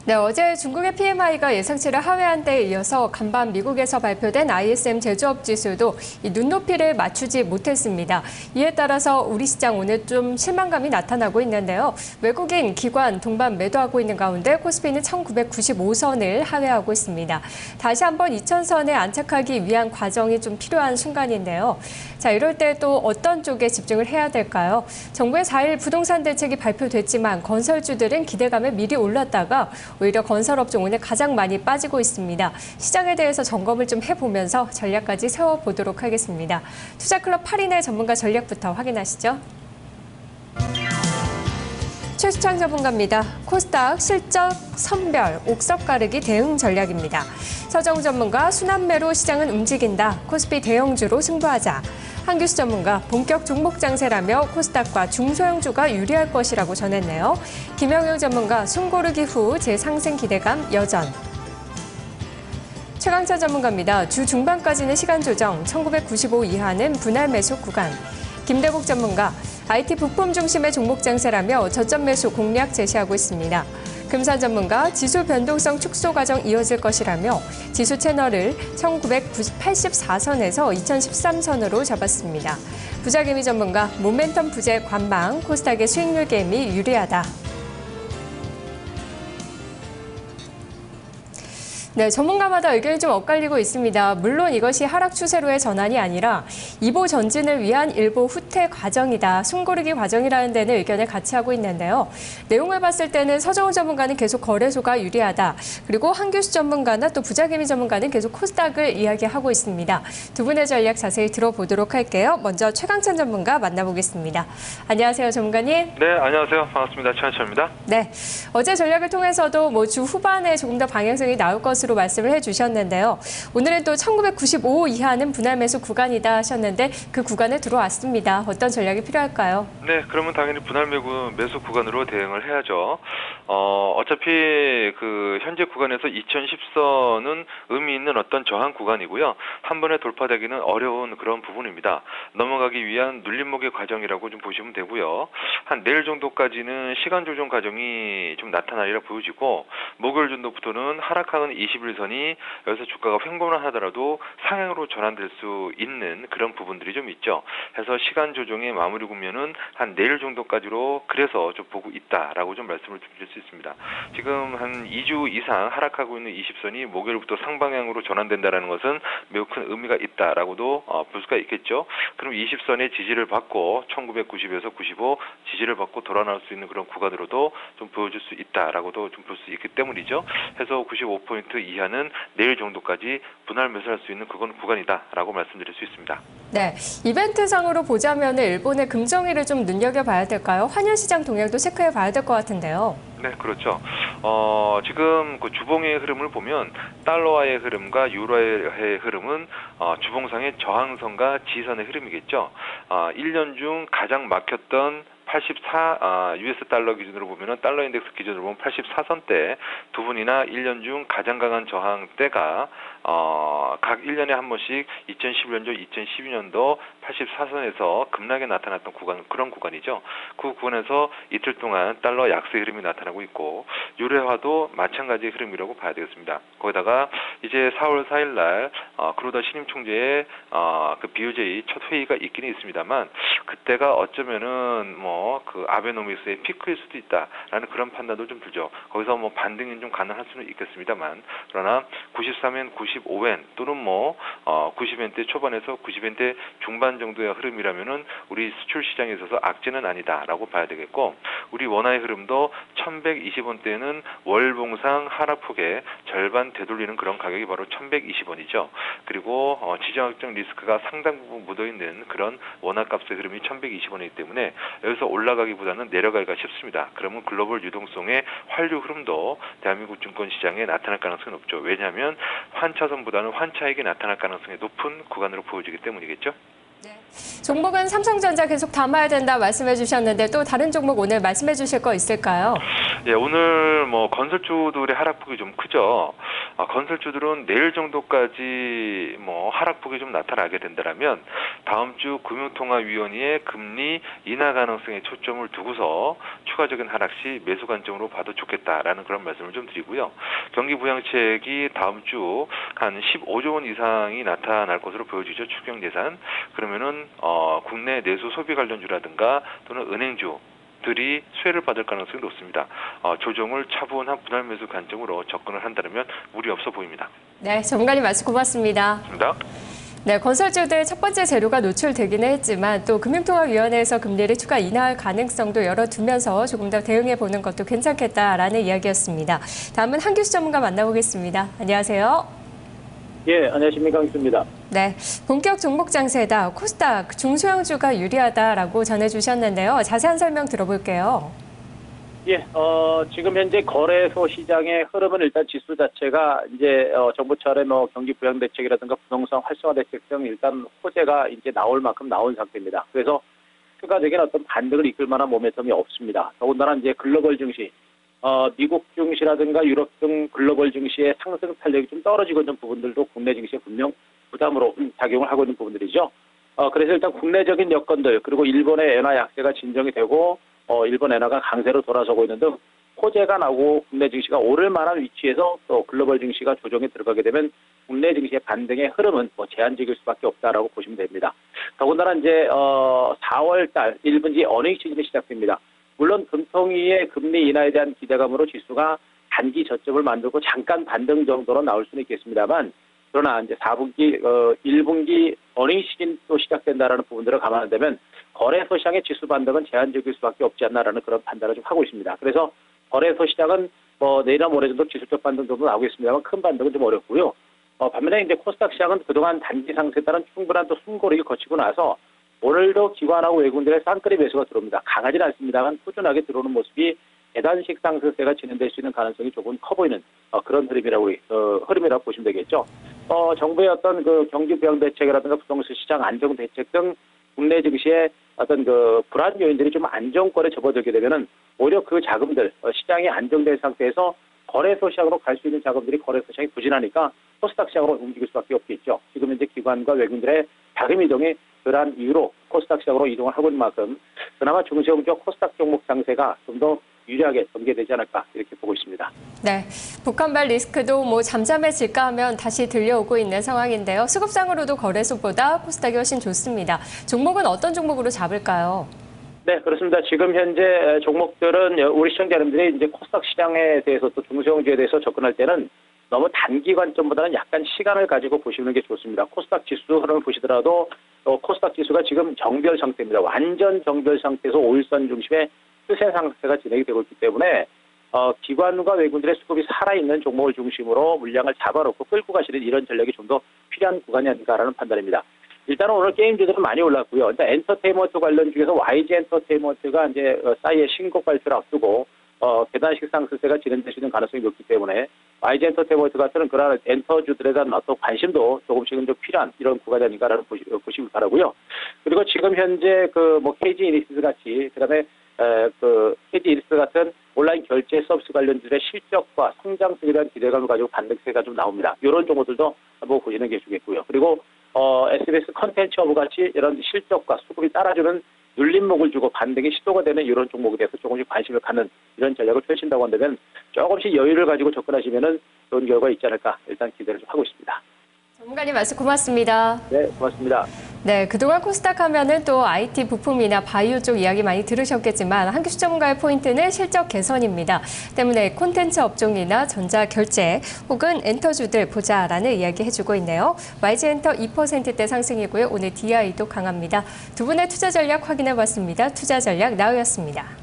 네, 어제 중국의 PMI가 예상치를 하회한 데에 이어서 간밤 미국에서 발표된 ISM 제조업 지수도 이 눈높이를 맞추지 못했습니다. 이에 따라서 우리 시장 오늘 좀 실망감이 나타나고 있는데요. 외국인, 기관, 동반 매도하고 있는 가운데 코스피는 1995선을 하회하고 있습니다. 다시 한번 2000선에 안착하기 위한 과정이 좀 필요한 순간인데요. 자, 이럴 때 또 어떤 쪽에 집중을 해야 될까요? 정부의 4일 부동산 대책이 발표됐지만 건설주들은 기대감에 미리 올랐다가 오히려 건설업종 오늘 가장 많이 빠지고 있습니다. 시장에 대해서 점검을 좀 해보면서 전략까지 세워보도록 하겠습니다. 투자클럽 8인의 전문가 전략부터 확인하시죠. 최수창 전문가입니다. 코스닥 실적, 선별, 옥석 가르기 대응 전략입니다. 서정 전문가 순환매로 시장은 움직인다. 코스피 대형주로 승부하자. 한규수 전문가 본격 종목 장세라며 코스닥과 중소형주가 유리할 것이라고 전했네요. 김영용 전문가 숨고르기 후 재상승 기대감 여전. 최강찬 전문가입니다. 주 중반까지는 시간 조정, 1995 이하는 분할 매수 구간. 김대국 전문가 IT 부품 중심의 종목 장세라며 저점 매수 공략 제시하고 있습니다. 금산 전문가 지수 변동성 축소 과정 이어질 것이라며 지수 채널을 1984선에서 2013선으로 잡았습니다. 부자개미 전문가 모멘텀 부재 관망, 코스닥의 수익률 개미 유리하다. 네, 전문가마다 의견이 좀 엇갈리고 있습니다. 물론 이것이 하락 추세로의 전환이 아니라 이보 전진을 위한 일보 후퇴 과정이다. 숨고르기 과정이라는 데는 의견을 같이 하고 있는데요. 내용을 봤을 때는 서정훈 전문가는 계속 거래소가 유리하다. 그리고 한규수 전문가나 또 부자개미 전문가는 계속 코스닥을 이야기하고 있습니다. 두 분의 전략 자세히 들어보도록 할게요. 먼저 최강찬 전문가 만나보겠습니다. 안녕하세요, 전문가님. 네, 안녕하세요. 반갑습니다. 최한철입니다. 네, 어제 전략을 통해서도 주 후반에 조금 더 방향성이 나올 것으로 말씀을 해주셨는데요. 오늘은 또 1995 이하는 분할 매수 구간이다 하셨는데 그 구간에 들어왔습니다. 어떤 전략이 필요할까요? 네, 그러면 당연히 분할 매수 구간으로 대응을 해야죠. 어차피 그 현재 구간에서 2010선은 의미 있는 어떤 저항 구간이고요. 한 번에 돌파되기는 어려운 그런 부분입니다. 넘어가기 위한 눌림목의 과정이라고 좀 보시면 되고요. 한 내일 정도까지는 시간 조정 과정이 좀 나타나리라 보여지고 목요일 정도부터는 하락하는 21선이 여기서 주가가 횡보를 하더라도 상향으로 전환될 수 있는 그런 부분들이 좀 있죠. 해서 시간 조정의 마무리 구면은 한 내일 정도까지로 그래서 좀 보고 있다라고 좀 말씀을 드릴 수 있습니다. 지금 한 2주 이상 하락하고 있는 20선이 목요일부터 상방향으로 전환된다는 것은 매우 큰 의미가 있다라고도 볼 수가 있겠죠. 그럼 20선의 지지를 받고 1990에서 95 지지를 받고 돌아 나올 수 있는 그런 구간으로도 좀 보여줄 수 있다라고도 좀 볼 수 있기 때문이죠. 해서 95포인트 이하는 내일 정도까지 분할 매수할 수 있는 그건 구간이다라고 말씀드릴 수 있습니다. 네, 이벤트상으로 보자면 일본의 금정위를 좀 눈여겨봐야 될까요? 환율시장 동향도 체크해봐야 될 것 같은데요. 네, 그렇죠. 지금 그 주봉의 흐름을 보면 달러화의 흐름과 유로화의 흐름은 주봉상의 저항선과 지선의 흐름이겠죠. 1년 중 가장 막혔던 84 US 달러 기준으로 보면은 달러 인덱스 기준으로 보면 84선대 두 분이나 1년 중 가장 강한 저항대가 각 1년에 한 번씩 2011년도, 2012년도 84선에서 급락에 나타났던 구간, 그런 구간이죠. 그 구간에서 이틀 동안 달러 약세 흐름이 나타나고 있고 유로화도 마찬가지의 흐름이라고 봐야 되겠습니다. 거기다가 이제 4월 4일 날 그로다 신임 총재의 그 BOJ 첫 회의가 있기는 있습니다만 그때가 어쩌면은 그 아베노믹스의 피크일 수도 있다라는 그런 판단도 좀 들죠. 거기서 반등이 좀 가능할 수는 있겠습니다만 그러나 93엔, 95엔 또는 90엔대 초반에서 90엔대 중반 정도의 흐름이라면은 우리 수출 시장에 있어서 악재는 아니다라고 봐야 되겠고 우리 원화의 흐름도 1120원대는 월봉상 하락폭의 절반 되돌리는 그런 가격이 바로 1120원이죠. 그리고 지정학적 리스크가 상당 부분 묻어있는 그런 원화값의 흐름이 1120원이기 때문에 여기서 올라가기보다는 내려가기가 쉽습니다. 그러면 글로벌 유동성의 환류 흐름도 대한민국 증권시장에 나타날 가능성이 높죠. 왜냐하면 환차선보다는 환차익이 나타날 가능성이 높은 구간으로 보여지기 때문이겠죠. 네. 종목은 삼성전자 계속 담아야 된다 말씀해 주셨는데 또 다른 종목 오늘 말씀해 주실 거 있을까요? 예, 오늘 뭐 건설주들의 하락폭이 좀 크죠. 건설주들은 내일 정도까지 뭐 하락폭이 좀 나타나게 된다면 다음 주 금융통화위원회의 금리 인하 가능성에 초점을 두고서 추가적인 하락 시 매수 관점으로 봐도 좋겠다라는 그런 말씀을 좀 드리고요. 경기 부양책이 다음 주 한 15조 원 이상이 나타날 것으로 보여지죠. 추경 예산. 그러면은 국내 내수 소비 관련주라든가 또는 은행주 들이 수혜를 받을 가능성이 높습니다. 조정을 차분한 분할 매수 관점으로 접근을 한다면 무리 없어 보입니다. 네, 전문가님 말씀 고맙습니다. 고맙습니다. 네, 건설주들 첫 번째 재료가 노출되기는 했지만 또 금융통화위원회에서 금리를 추가 인하할 가능성도 열어두면서 조금 더 대응해보는 것도 괜찮겠다라는 이야기였습니다. 다음은 한규수 전문가 만나보겠습니다. 안녕하세요. 예, 안녕하십니까. 강수입니다. 네, 본격 종목 장세다. 코스닥 중소형주가 유리하다라고 전해주셨는데요. 자세한 설명 들어볼게요. 예, 지금 현재 거래소 시장의 흐름은 일단 지수 자체가 이제 정부 차례 뭐 경기 부양 대책이라든가 부동산 활성화 대책 등 일단 호재가 이제 나올 만큼 나온 상태입니다. 그래서 추가적인 어떤 반등을 이끌 만한 모멘텀이 없습니다. 더군다나 이제 글로벌 증시, 미국 증시라든가 유럽 등 글로벌 증시의 상승 탄력이 좀 떨어지고 있는 부분들도 국내 증시에 분명 부담으로 작용을 하고 있는 부분들이죠. 그래서 일단 국내적인 여건들 그리고 일본의 엔화 약세가 진정이 되고 일본 엔화가 강세로 돌아서고 있는 등 호재가 나고 국내 증시가 오를 만한 위치에서 또 글로벌 증시가 조정에 들어가게 되면 국내 증시의 반등의 흐름은 뭐 제한적일 수밖에 없다라고 보시면 됩니다. 더군다나 이제 4월달 1분기 어닝 시즌이 시작됩니다. 물론 금통위의 금리 인하에 대한 기대감으로 지수가 단기 저점을 만들고 잠깐 반등 정도로 나올 수는 있겠습니다만 그러나 이제 4분기, 1분기 어닝 시즌도 시작된다라는 부분들을 감안한다면 거래소 시장의 지수 반등은 제한적일 수밖에 없지 않나라는 그런 판단을 좀 하고 있습니다. 그래서 거래소 시장은 뭐 내일이나 모레 정도 지수적 반등 정도 나오겠습니다만 큰 반등은 좀 어렵고요. 반면에 이제 코스닥 시장은 그동안 단기 상승에 따른 충분한 또 숨고르기 거치고 나서 오늘도 기관하고 외국인들의 쌍끌이 매수가 들어옵니다. 강하지는 않습니다만 꾸준하게 들어오는 모습이 계단식 상승세가 진행될 수 있는 가능성이 조금 커 보이는 그런 흐름이라고 보시면 되겠죠. 정부의 어떤 그 경기 부양 대책이라든가 부동산 시장 안정 대책 등 국내 증시의 어떤 그 불안 요인들이 좀 안정권에 접어들게 되면은 오히려 그 자금들 시장이 안정된 상태에서 거래소 시장으로 갈 수 있는 자금들이 거래소 시장이 부진하니까 코스닥 시장으로 움직일 수밖에 없겠죠. 지금 현재 기관과 외국인들의 자금 이동이 그러한 이유로 코스닥 시장으로 이동을 하고 있는 만큼 그나마 중소형주 코스닥 종목 장세가 좀 더 유리하게 전개되지 않을까 이렇게 보고 있습니다. 네, 북한발 리스크도 뭐 잠잠해질까 하면 다시 들려오고 있는 상황인데요. 수급상으로도 거래소보다 코스닥이 훨씬 좋습니다. 종목은 어떤 종목으로 잡을까요? 네, 그렇습니다. 지금 현재 종목들은 우리 시청자 여러분들이 이제 코스닥 시장에 대해서 또 중소형주에 대해서 접근할 때는 너무 단기 관점보다는 약간 시간을 가지고 보시는 게 좋습니다. 코스닥 지수 흐름을 보시더라도 코스닥 지수가 지금 정별 상태입니다. 완전 정별 상태에서 5일선 중심의 추세 상태가 진행이 되고 있기 때문에 기관과 외국인들의 수급이 살아있는 종목을 중심으로 물량을 잡아놓고 끌고 가시는 이런 전략이 좀 더 필요한 구간이 아닌가라는 판단입니다. 일단은 오늘 게임주들은 많이 올랐고요. 일단 엔터테인먼트 관련 중에서 YG 엔터테인먼트가 이제 싸이의 신곡 발표를 앞두고 계단식 상승세가 진행될 수 있는 가능성이 높기 때문에 YG 엔터테인먼트 같은 그런 엔터주들에 대한 어떤 관심도 조금씩은 좀 필요한 이런 구간이 아닌가라는 보시기 바라고요. 그리고 지금 현재 뭐 KG 이니시스 같이 그다음에 KG 이니시스 같은 온라인 결제 서비스 관련주들의 실적과 성장성에 대한 기대감을 가지고 반등세가 좀 나옵니다. 이런 종목들도 한번 보시는 게 좋겠고요. 그리고 SBS 컨텐츠 허브 같이 이런 실적과 수급이 따라주는 눌림목을 주고 반등이 시도가 되는 이런 종목에 대해서 조금씩 관심을 갖는 이런 전략을 펼친다고 한다면 조금씩 여유를 가지고 접근하시면은 좋은 결과가 있지 않을까 일단 기대를 좀 하고 있습니다. 전문가님 말씀 고맙습니다. 네, 고맙습니다. 네, 그동안 코스닥 하면은 또 IT 부품이나 바이오 쪽 이야기 많이 들으셨겠지만 한규수 전문가의 포인트는 실적 개선입니다. 때문에 콘텐츠 업종이나 전자결제 혹은 엔터주들 보자라는 이야기 해주고 있네요. YG엔터 2%대 상승이고요. 오늘 DI도 강합니다. 두 분의 투자 전략 확인해봤습니다. 투자 전략 나우였습니다.